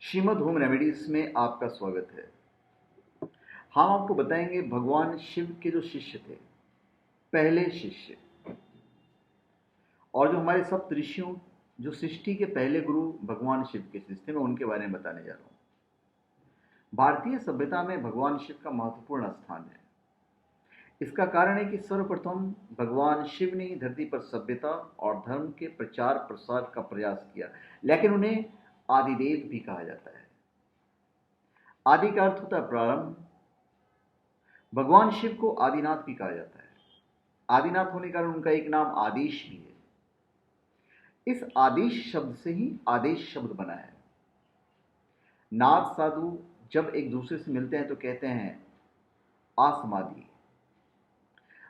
Shrimad home remedies में आपका स्वागत है। हम आपको बताएंगे भगवान शिव के जो शिष्य थे, पहले शिष्य, और जो हमारे सप्त ऋषियों, जो सृष्टि के पहले गुरु भगवान शिव के शिष्य थे, मैं उनके बारे में बताने जा रहा हूँ। भारतीय सभ्यता में भगवान शिव का महत्वपूर्ण स्थान है। इसका कारण है कि सर्वप्रथम भगवान शिव ने धरती पर सभ्यता और धर्म के प्रचार प्रसार का प्रयास किया, लेकिन उन्हें आदिदेव भी कहा जाता है। आदि का अर्थ होता है प्रारंभ। भगवान शिव को आदिनाथ भी कहा जाता है। आदिनाथ होने के कारण उनका एक नाम आदेश भी है। इस आदेश शब्द से ही आदेश शब्द बना है। नाथ साधु जब एक दूसरे से मिलते हैं तो कहते हैं आसमादी।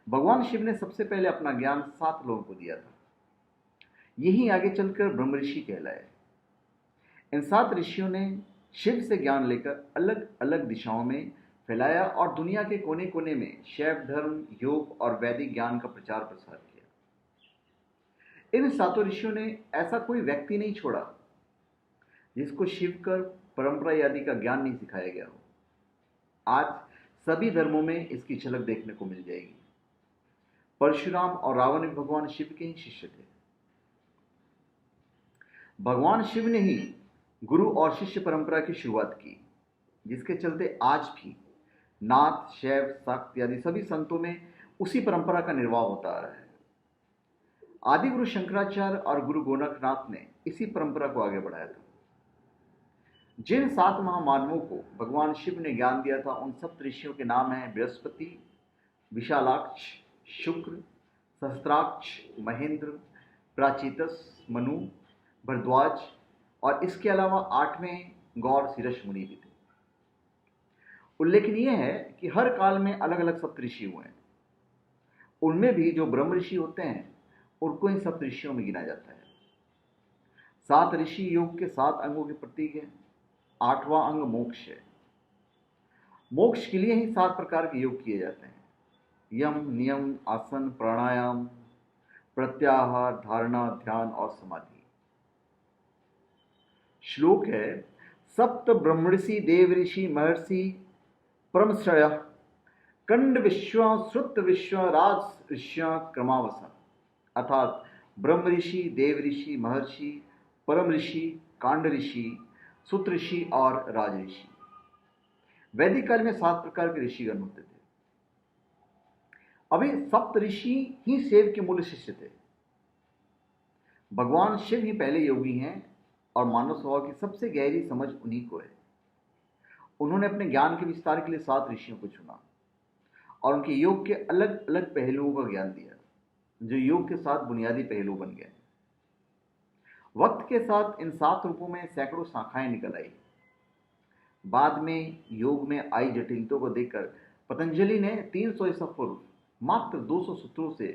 भगवान शिव ने सबसे पहले अपना ज्ञान 7 लोगों को दिया था। यही आगे चलकर ब्रह्म ऋषि कहलाए। इन 7 ऋषियों ने शिव से ज्ञान लेकर अलग अलग दिशाओं में फैलाया और दुनिया के कोने कोने में शैव धर्म, योग और वैदिक ज्ञान का प्रचार प्रसार किया। इन 7 ऋषियों ने ऐसा कोई व्यक्ति नहीं छोड़ा जिसको शिव कर परंपरा आदि का ज्ञान नहीं सिखाया गया हो। आज सभी धर्मों में इसकी झलक देखने को मिल जाएगी। परशुराम और रावण भी भगवान शिव के ही शिष्य थे। भगवान शिव ने ही गुरु और शिष्य परंपरा की शुरुआत की, जिसके चलते आज भी नाथ, शैव, शाक्त आदि सभी संतों में उसी परंपरा का निर्वाह होता आ रहा है। आदि गुरु शंकराचार्य और गुरु गोरखनाथ ने इसी परंपरा को आगे बढ़ाया था। जिन 7 महामानवों को भगवान शिव ने ज्ञान दिया था, उन सप्त ऋषियों के नाम हैं बृहस्पति, विशालाक्ष, शुक्र, सहस्त्राक्ष, महेंद्र, प्राचितस, मनु, भरद्वाज, और इसके अलावा 8वें गौर शीर्ष मुनि भी थे। उल्लेखनीय है कि हर काल में अलग अलग सप्त ऋषि हुए हैं। उनमें भी जो ब्रह्म ऋषि होते हैं उनको इन सप्त ऋषियों में गिना जाता है। 7 ऋषि योग के 7 अंगों के प्रतीक हैं। 8वां अंग मोक्ष है। मोक्ष के लिए ही 7 प्रकार के योग किए जाते हैं: यम, नियम, आसन, प्राणायाम, प्रत्याहार, धारणा, ध्यान और समाधि। श्लोक है: सप्त ब्रह्मषि देव ऋषि महर्षि परमश्रय कंड विश्व श्रुत विश्व राज ऋषि क्रमावसन। अर्थात ब्रह्म ऋषि, देव ऋषि, महर्षि, परम ऋषि, कांड ऋषि, सुत ऋषि और राज ऋषि। वैदिक काल में 7 प्रकार के ऋषिगण होते थे। अभी सप्त ऋषि ही शिव के मूल शिष्य थे। भगवान शिव ही पहले योगी हैं और मानव स्वभाव की सबसे गहरी समझ उन्हीं को है। उन्होंने अपने ज्ञान के विस्तार के लिए 7 ऋषियों को चुना और उनके योग के अलग अलग पहलुओं का ज्ञान दिया, जो योग के 7 बुनियादी पहलू बन गए। वक्त के साथ इन 7 रूपों में सैकड़ों शाखाएं निकल आई। बाद में योग में आई जटिलताओं को देखकर पतंजलि ने 300 ईसा पूर्व मात्र 200 सूत्रों से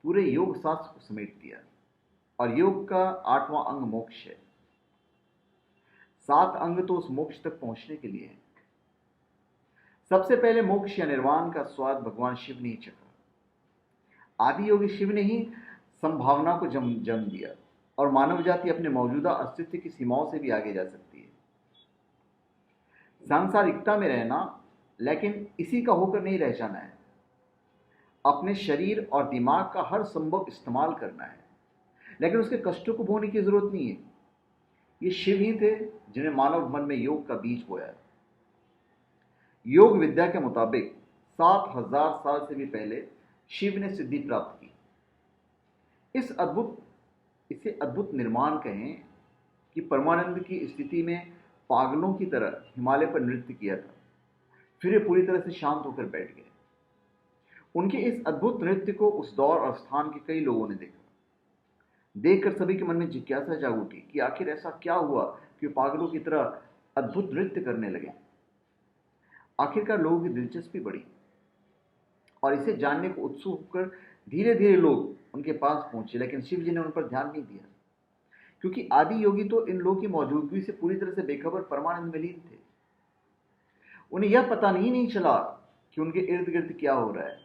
पूरे योग शास्त्र को समेट दिया और योग का 8वां अंग मोक्ष है। 7 अंग तो उस मोक्ष तक पहुंचने के लिए है। सबसे पहले मोक्ष या निर्वाण का स्वाद भगवान शिव ने ही चखा। आदि योगी शिव ने ही संभावना को जन्म दिया और मानव जाति अपने मौजूदा अस्तित्व की सीमाओं से भी आगे जा सकती है। सांसारिकता में रहना, लेकिन इसी का होकर नहीं रह जाना है। अपने शरीर और दिमाग का हर संभव इस्तेमाल करना है, लेकिन उसके कष्टों को भोगने की जरूरत नहीं है। ये शिव ही थे जिन्हें मानव मन में योग का बीज बोया। योग विद्या के मुताबिक 7000 साल से भी पहले शिव ने सिद्धि प्राप्त की। इसे अद्भुत निर्माण कहें कि परमानंद की स्थिति में पागलों की तरह हिमालय पर नृत्य किया था, फिर वे पूरी तरह से शांत होकर बैठ गए। उनके इस अद्भुत नृत्य को उस दौर और स्थान के कई लोगों ने देखा। देखकर सभी के मन में जिज्ञासा जाग उठी कि आखिर ऐसा क्या हुआ कि पागलों की तरह अद्भुत नृत्य करने लगे। आखिरकार लोगों की दिलचस्पी बढ़ी और इसे जानने को उत्सुक होकर धीरे धीरे लोग उनके पास पहुंचे, लेकिन शिव जी ने उन पर ध्यान नहीं दिया, क्योंकि आदि योगी तो इन लोगों की मौजूदगी से पूरी तरह से बेखबर परमानंद में लीन थे। उन्हें यह पता नहीं चला कि उनके इर्द गिर्द क्या हो रहा है।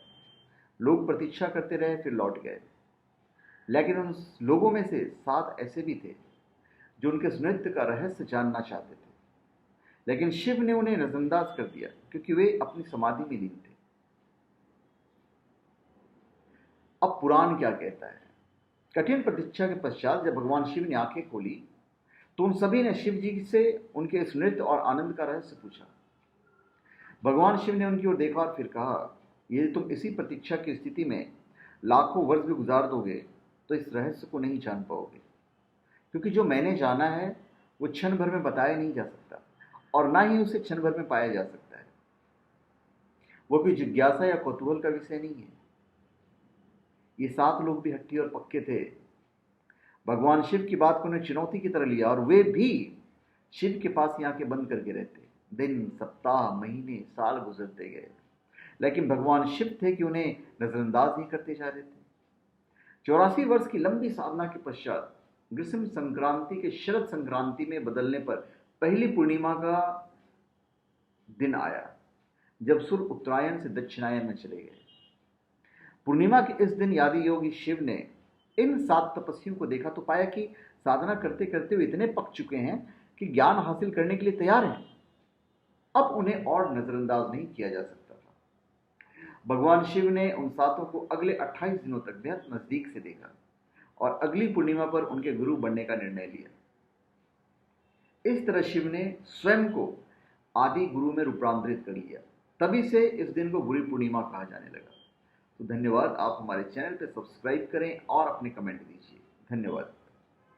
लोग प्रतीक्षा करते रहे, फिर लौट गए, लेकिन उन लोगों में से 7 ऐसे भी थे जो उनके नृत्य का रहस्य जानना चाहते थे। लेकिन शिव ने उन्हें नजरअंदाज कर दिया क्योंकि वे अपनी समाधि में लीन थे। अब पुराण क्या कहता है? कठिन प्रतीक्षा के पश्चात जब भगवान शिव ने आंखें खोली तो उन सभी ने शिव जी से उनके इस नृत्य और आनंद का रहस्य पूछा। भगवान शिव ने उनकी ओर देखा और फिर कहा, यदि तुम इसी प्रतीक्षा की स्थिति में लाखों वर्ष भी गुजार दोगे तो इस रहस्य को नहीं जान पाओगे, क्योंकि जो मैंने जाना है वो क्षण भर में बताया नहीं जा सकता और ना ही उसे क्षण भर में पाया जा सकता है। वो कोई जिज्ञासा या कौतूहल का विषय नहीं है। ये 7 लोग भी हट्टी और पक्के थे। भगवान शिव की बात को उन्हें चुनौती की तरह लिया और वे भी शिव के पास ही आंखें बंद करके रहते। दिन, सप्ताह, महीने, साल गुजरते गए, लेकिन भगवान शिव थे कि उन्हें नजरअंदाज ही करते जा रहे थे। 84 वर्ष की लंबी साधना के पश्चात ग्रीष्म संक्रांति के शरद संक्रांति में बदलने पर पहली पूर्णिमा का दिन आया, जब सूर्य उत्तरायण से दक्षिणायन में चले गए। पूर्णिमा के इस दिन आदि योगी शिव ने इन 7 तपस्वियों को देखा तो पाया कि साधना करते करते वे इतने पक चुके हैं कि ज्ञान हासिल करने के लिए तैयार हैं। अब उन्हें और नजरअंदाज नहीं किया जा सकता था। भगवान शिव ने उन 7 को अगले 28 दिनों तक बेहद नजदीक से देखा और अगली पूर्णिमा पर उनके गुरु बनने का निर्णय लिया। इस तरह शिव ने स्वयं को आदि गुरु में रूपांतरित कर लिया। तभी से इस दिन को गुरु पूर्णिमा कहा जाने लगा। तो धन्यवाद। आप हमारे चैनल पर सब्सक्राइब करें और अपने कमेंट दीजिए। धन्यवाद।